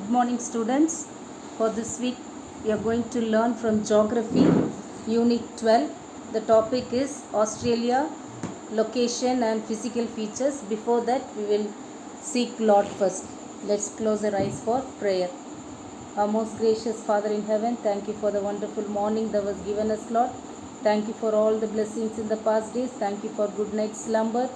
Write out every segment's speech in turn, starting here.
Good morning, students. For this week, we are going to learn from Geography, Unit 12. The topic is Australia, location and physical features. Before that, we will seek Lord first. Let's close our eyes for prayer. Our most gracious Father in heaven, thank you for the wonderful morning that was given us, Lord. Thank you for all the blessings in the past days. Thank you for good night's slumber.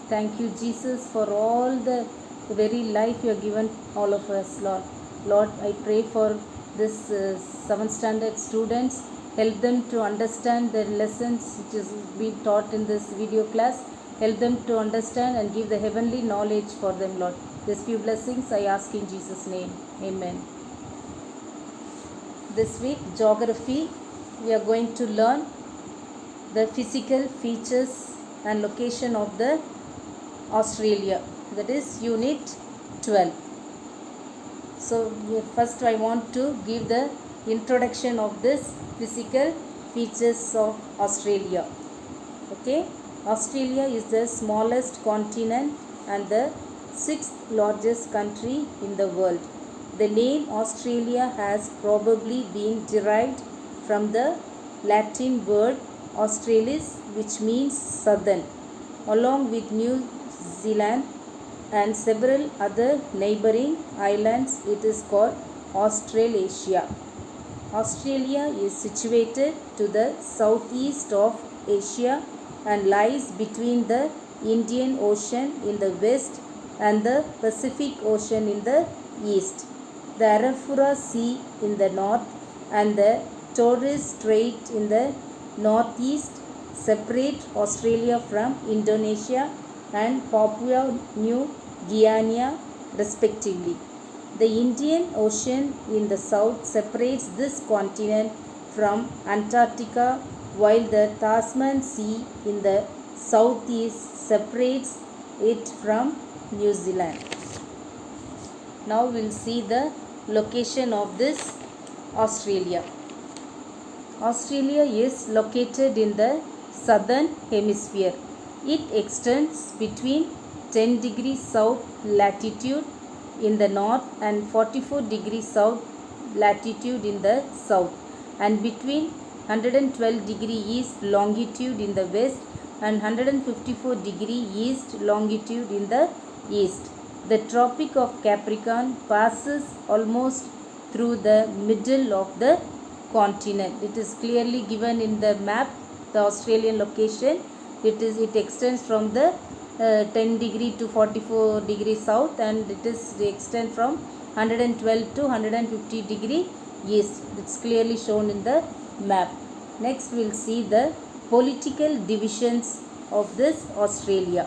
Thank you, Jesus, for all the very life you have given all of us, Lord. Lord, I pray for this 7th standard students. Help them to understand the lessons which is being taught in this video class. Help them to understand and give the heavenly knowledge for them, Lord. These few blessings I ask in Jesus' name. Amen. This week, geography, we are going to learn the physical features and location of the Australia. That is Unit 12. So first I want to give the introduction of this physical features of Australia. Okay, Australia is the smallest continent and the 6th largest country in the world. The name Australia has probably been derived from the Latin word australis, which means southern. Along with New Zealand and several other neighboring islands, it is called Australasia. Australia is situated to the southeast of Asia and lies between the Indian Ocean in the west and the Pacific Ocean in the east. The Arafura Sea in the north and the Torres Strait in the northeast separate Australia from Indonesia and Papua New Guinea respectively. The Indian Ocean in the south separates this continent from Antarctica, while the Tasman Sea in the southeast separates it from New Zealand. Now we will see the location of this Australia. Australia is located in the southern hemisphere. It extends between 10 degrees south latitude in the north and 44 degrees south latitude in the south, and between 112 degree east longitude in the west and 154 degree east longitude in the east. The Tropic of Capricorn passes almost through the middle of the continent. It is clearly given in the map, the Australian location. It extends from the 10 degree to 44 degree south, and it is extend from 112 to 150 degree east. It's clearly shown in the map. Next we'll see the political divisions of this Australia.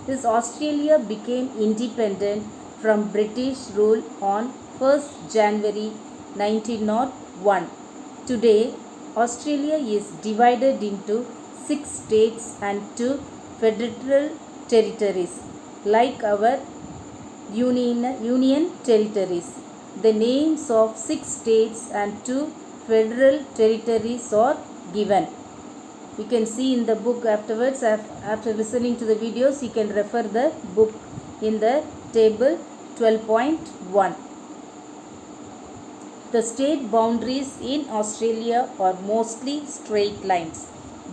This Australia became independent from British rule on 1st January 1901. Today, Australia is divided into 6 states and 2 federal territories, like our union territories. The names of 6 states and 2 federal territories are given. You can see in the book afterwards. After listening to the videos, you can refer the book in the table 12.1. The state boundaries in Australia are mostly straight lines.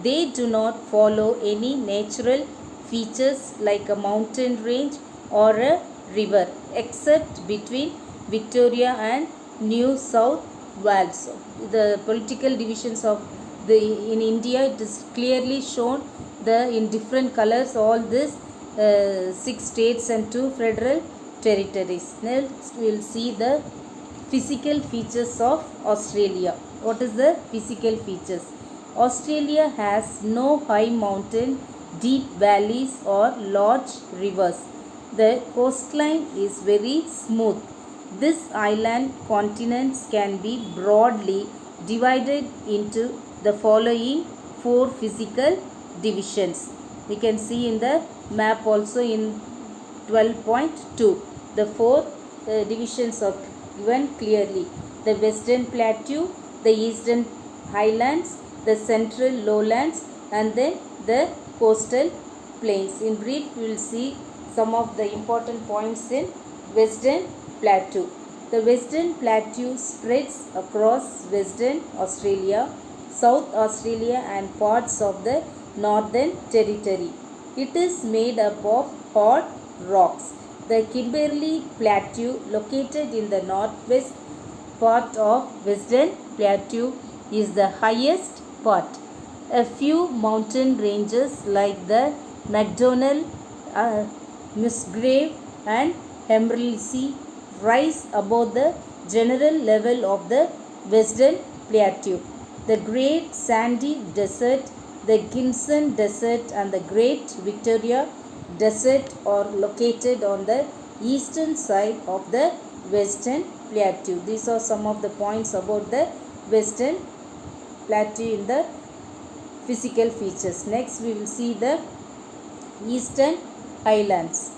They do not follow any natural features like a mountain range or a river, except between Victoria and New South Wales. The political divisions of in India, it is clearly shown in different colors all these 6 states and 2 federal territories. Next we will see the physical features of Australia. What is the physical features? Australia has no high mountain, deep valleys or large rivers. The coastline is very smooth. This island continents can be broadly divided into the following 4 physical divisions. We can see in the map also in 12.2. The 4 divisions are given clearly. The Western Plateau, the Eastern Highlands, the Central Lowlands, and then the coastal plains. In brief, we will see some of the important points in Western Plateau. The Western Plateau spreads across Western Australia, South Australia and parts of the Northern Territory. It is made up of hard rocks. The Kimberley Plateau, located in the northwest part of Western Plateau, is the highest part. A few mountain ranges like the MacDonnell, Musgrave and Hemrelsey rise above the general level of the Western Plateau. The Great Sandy Desert, the Gimson Desert and the Great Victoria Desert are located on the eastern side of the Western Plateau. These are some of the points about the Western Plateau in the physical features. Next we will see the Eastern Highlands.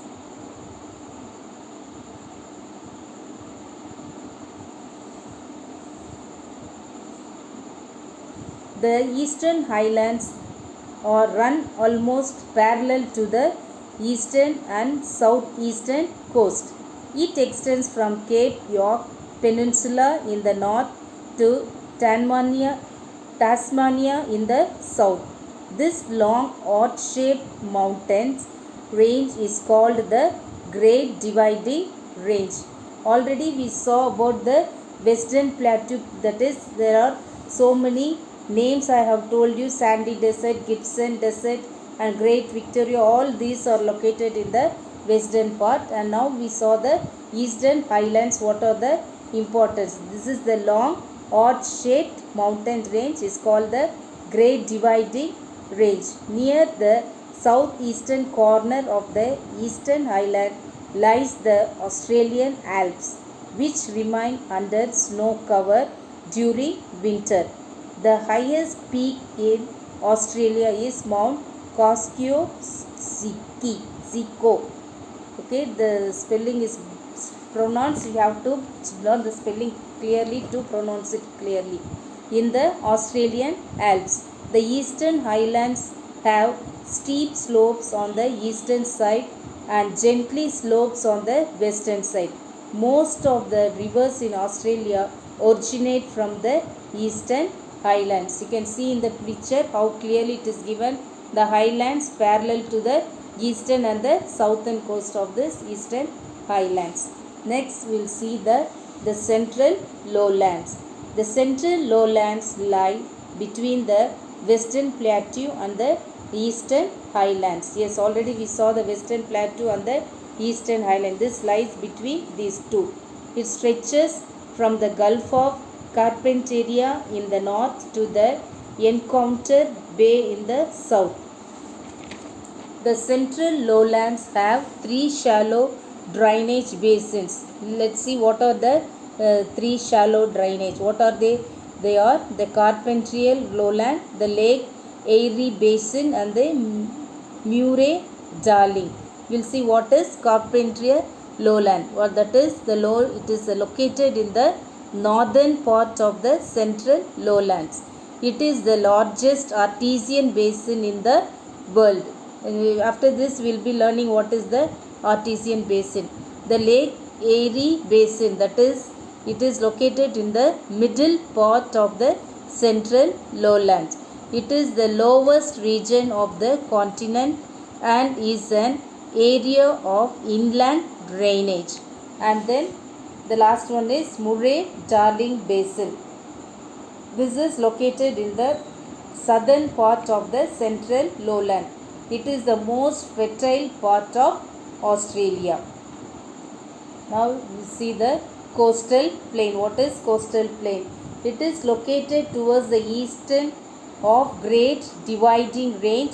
The Eastern Highlands are run almost parallel to the eastern and southeastern coast. It extends from Cape York Peninsula in the north to Tasmania in the south. This long arch-shaped mountains range is called the Great Dividing Range. Already we saw about the Western Plateau, that is there are so many names I have told you: Sandy Desert, Gibson Desert and Great Victoria. All these are located in the western part. And now we saw the Eastern Highlands. What are the importance? This is the long arch-shaped mountain range is called the Great Dividing Range. Near the southeastern corner of the Eastern Highland lies the Australian Alps, which remain under snow cover during winter. The highest peak in Australia is Mount Kosciuszko. Okay, the spelling is pronounced. You have to learn the spelling clearly to pronounce it clearly. In the Australian Alps, the Eastern Highlands have steep slopes on the eastern side and gently slopes on the western side. Most of the rivers in Australia originate from the Eastern Highlands. You can see in the picture how clearly it is given. The highlands parallel to the eastern and the southern coast of this Eastern Highlands. Next we will see the central lowlands. The central lowlands lie between the Western Plateau and the Eastern Highlands. Yes, already we saw the Western Plateau and the Eastern Highland. This lies between these two. It stretches from the Gulf of Carpentaria in the north to the Encounter Bay in the south. The central lowlands have three shallow drainage basins. Let's see what are the three shallow drainage. What are they? They are the Carpentarial lowland, the Lake Erie basin and the Murray Darling. We'll see what is Carpentarial lowland. What that is, it is located in the northern part of the central lowlands. It is the largest artesian basin in the world. After this we will be learning what is the artesian basin. The Lake Erie basin, that is, it is located in the middle part of the central lowlands. It is the lowest region of the continent and is an area of inland drainage. And then the last one is Murray Darling basin. This is located in the southern part of the central lowland. It is the most fertile part of Australia. Now we see the coastal plain. What is coastal plain? It is located towards the eastern of Great Dividing Range.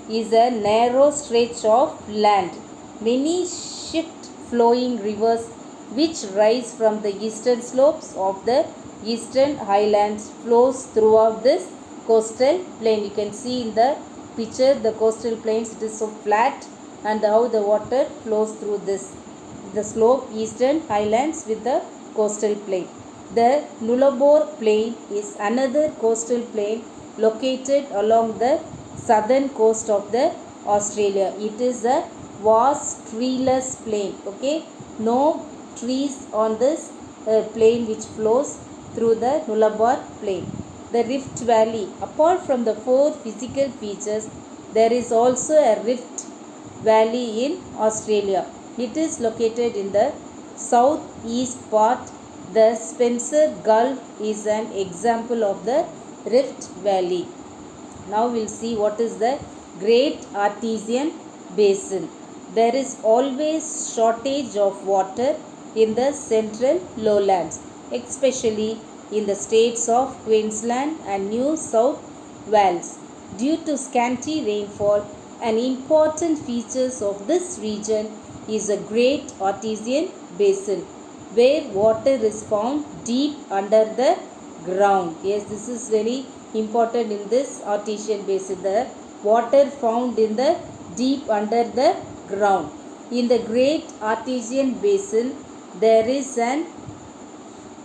Is a narrow stretch of land. Many swift flowing rivers which rise from the eastern slopes of the Eastern Highlands flows throughout this coastal plain. You can see in the picture the coastal plains, it is so flat, and how the water flows through this, the slope Eastern Highlands with the coastal plain. The Nullarbor plain is another coastal plain located along the southern coast of the Australia. It is a vast treeless plain. Okay, no trees on this plain which flows through the Nullarbor plain. The Rift Valley. Apart from the four physical features, there is also a Rift Valley in Australia. It is located in the southeast part. The Spencer Gulf is an example of the Rift Valley. Now we'll see what is the Great Artesian Basin. There is always shortage of water in the central lowlands, especially in the states of Queensland and New South Wales. Due to scanty rainfall, an important feature of this region is a Great Artesian Basin, where water is found deep under the ground. Yes, this is very important in this Artesian Basin. The water found in the deep under the ground. In the Great Artesian Basin, there is an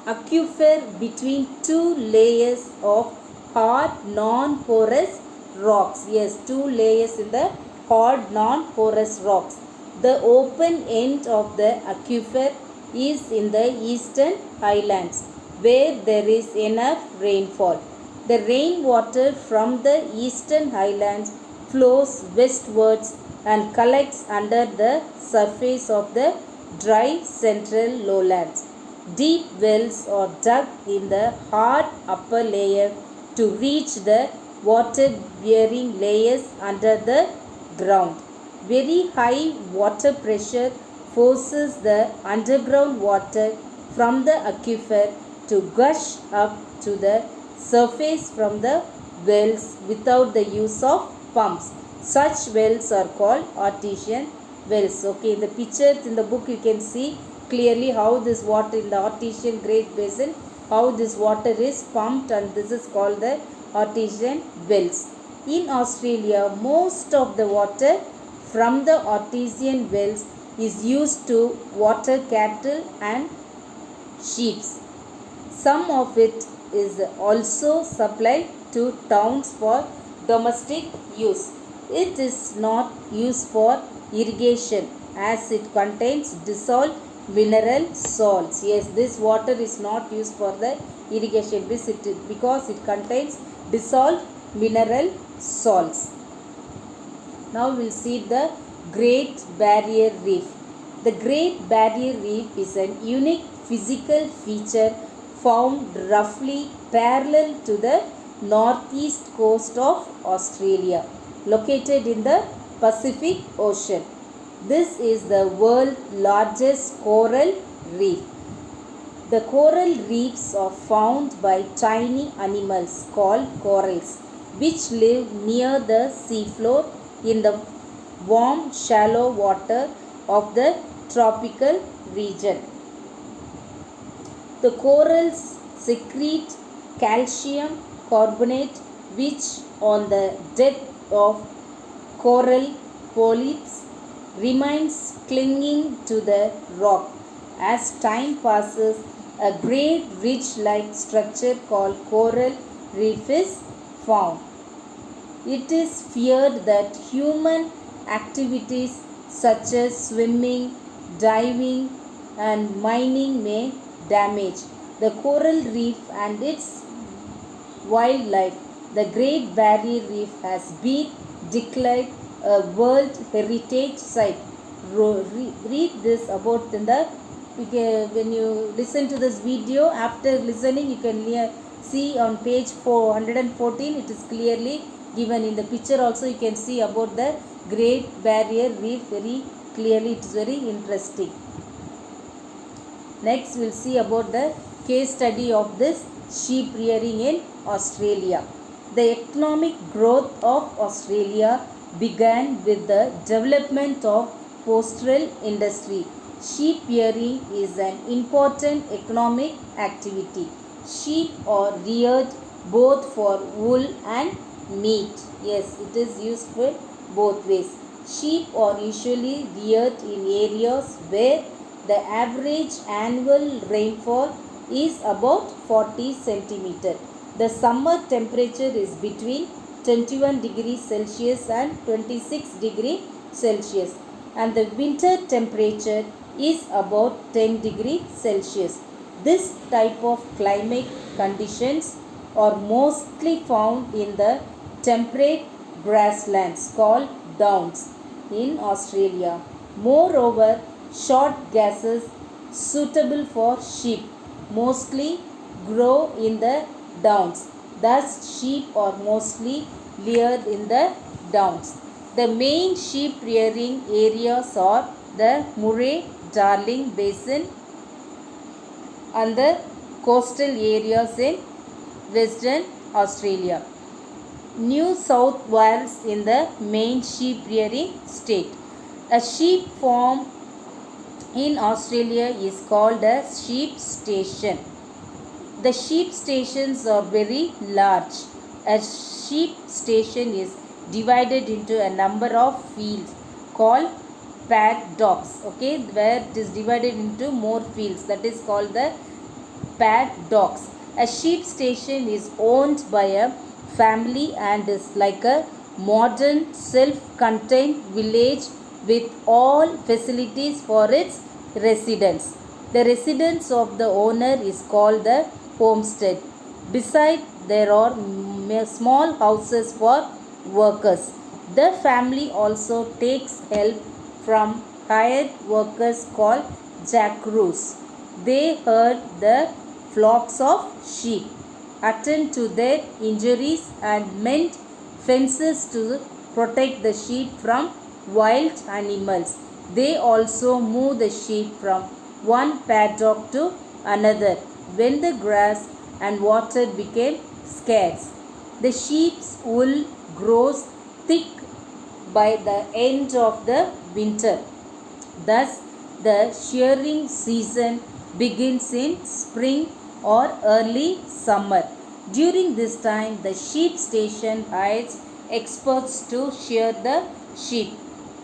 aquifer between two layers of hard non-porous rocks. Yes, two layers in the hard non-porous rocks. The open end of the aquifer is in the eastern highlands, where there is enough rainfall. The rainwater from the eastern highlands flows westwards and collects under the surface of the dry central lowlands. Deep wells are dug in the hard upper layer to reach the water-bearing layers under the ground. Very high water pressure forces the underground water from the aquifer to gush up to the surface from the wells without the use of pumps. Such wells are called artesian wells. Okay, in the pictures in the book you can see clearly how this water in the artesian Great Basin, how this water is pumped, and this is called the artesian wells. In Australia, most of the water from the artesian wells is used to water cattle and sheep. Some of it is also supplied to towns for domestic use. It is not used for irrigation as it contains dissolved mineral salts. Yes, this water is not used for the irrigation because it contains dissolved mineral salts. Now we will see the Great Barrier Reef. The Great Barrier Reef is a unique physical feature found roughly parallel to the northeast coast of Australia, located in the Pacific Ocean. This is the world's largest coral reef. The coral reefs are found by tiny animals called corals, which live near the seafloor in the warm, shallow water of the tropical region. The corals secrete calcium carbonate, which on the death of coral polyps remains clinging to the rock. As time passes, a great ridge-like structure called coral reef is found. It is feared that human activities such as swimming, diving, and mining may damage the coral reef and its wildlife. The Great Barrier Reef has been declared a World Heritage Site. Read this about in the when you listen to this video. After listening, you can see on page 414. It is clearly given in the picture. Also, you can see about the Great Barrier Reef very clearly. It is very interesting. Next, we will see about the case study of this sheep rearing in Australia. The economic growth of Australia began with the development of pastoral industry. Sheep rearing is an important economic activity. Sheep are reared both for wool and meat. Yes, it is used for both ways. Sheep are usually reared in areas where the average annual rainfall is about 40 centimeter. The summer temperature is between 21 degrees Celsius and 26 degrees Celsius, and the winter temperature is about 10 degrees Celsius. This type of climate conditions are mostly found in the temperate grasslands called downs in Australia. Moreover, short grasses suitable for sheep mostly grow in the downs. Thus, sheep are mostly reared in the downs. The main sheep rearing areas are the Murray-Darling Basin and the coastal areas in Western Australia. New South Wales in the main sheep rearing state. A sheep farm in Australia is called a sheep station. The sheep stations are very large. A sheep station is divided into a number of fields called paddocks, okay, where it is divided into more fields, that is called the paddocks. A sheep station is owned by a family and is like a modern self-contained village with all facilities for its residents. The residence of the owner is called the homestead. Beside, there are small houses for workers. The family also takes help from hired workers called jackaroos. They herd the flocks of sheep, attend to their injuries, and mend fences to protect the sheep from wild animals. They also move the sheep from one paddock to another when the grass and water became scarce. The sheep's wool grows thick by the end of the winter. Thus, the shearing season begins in spring or early summer. During this time, the sheep station hires experts to shear the sheep.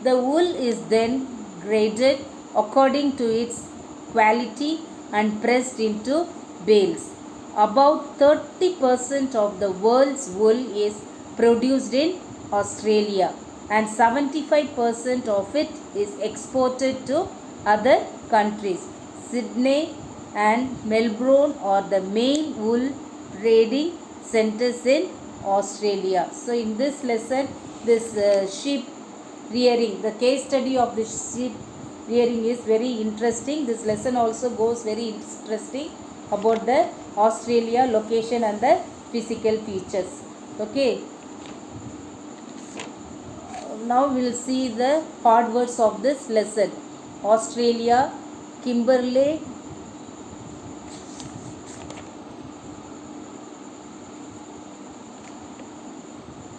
The wool is then graded according to its quality and pressed into bales. About 30% of the world's wool is produced in Australia and 75% of it is exported to other countries. Sydney and Melbourne are the main wool trading centers in Australia. So in this lesson, this sheep rearing, the case study of the sheep rearing is very interesting. This lesson also goes very interesting about the Australia location and the physical features. Okay. Now we will see the hard words of this lesson. Australia, Kimberley,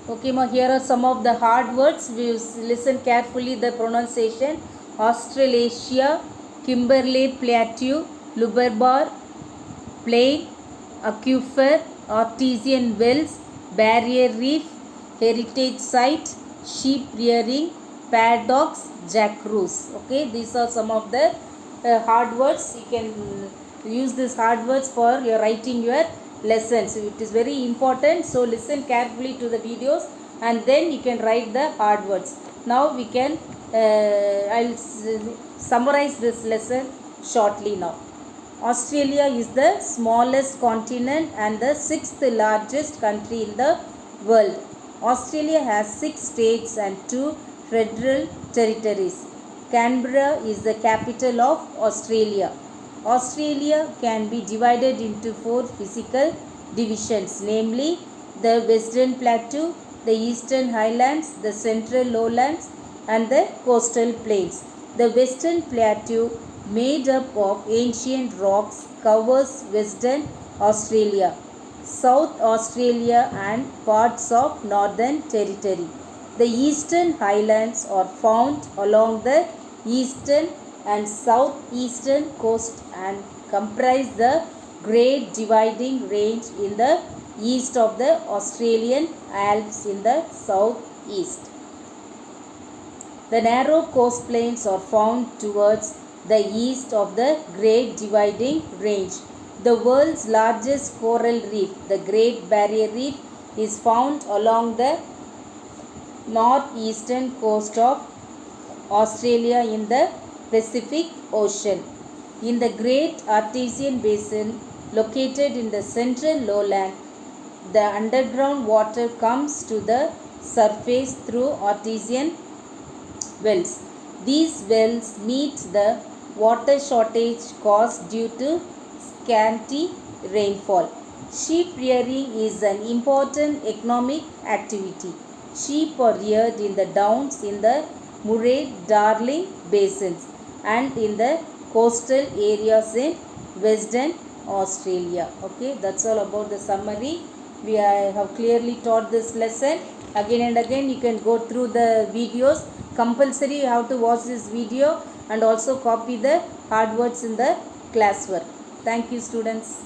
okay, ma, here are some of the hard words. We will listen carefully the pronunciation. Australasia, Kimberley Plateau, Lubarbar Plain, Aquifer, Artesian Wells, Barrier Reef, Heritage Site, Sheep Rearing, Paddocks, Jackaroos. Okay, these are some of the hard words. You can use these hard words for your writing your lessons. It is very important. So listen carefully to the videos and then you can write the hard words. Now we can, I'll summarize this lesson shortly now. Australia is the smallest continent and the sixth largest country in the world. Australia has 6 states and 2 federal territories. Canberra is the capital of Australia. Australia can be divided into 4 physical divisions, namely the Western Plateau, the Eastern Highlands, the Central Lowlands and the Coastal Plains. The Western Plateau, made up of ancient rocks, covers Western Australia, South Australia and parts of Northern Territory. The Eastern Highlands are found along the eastern and southeastern coast and comprise the Great Dividing Range in the east of the Australian Alps in the southeast. The narrow coast plains are found towards the east of the Great Dividing Range. The world's largest coral reef, the Great Barrier Reef, is found along the northeastern coast of Australia in the Pacific Ocean. In the Great Artesian Basin located in the central lowland, the underground water comes to the surface through artesian wells. These wells meet the water shortage caused due to scanty rainfall. Sheep rearing is an important economic activity. Sheep are reared in the downs in the Murray Darling basins and in the coastal areas in Western Australia. Okay, that's all about the summary. We have clearly taught this lesson. Again and again you can go through the videos. Compulsory you have to watch this video and also copy the hard words in the classwork. Thank you, students.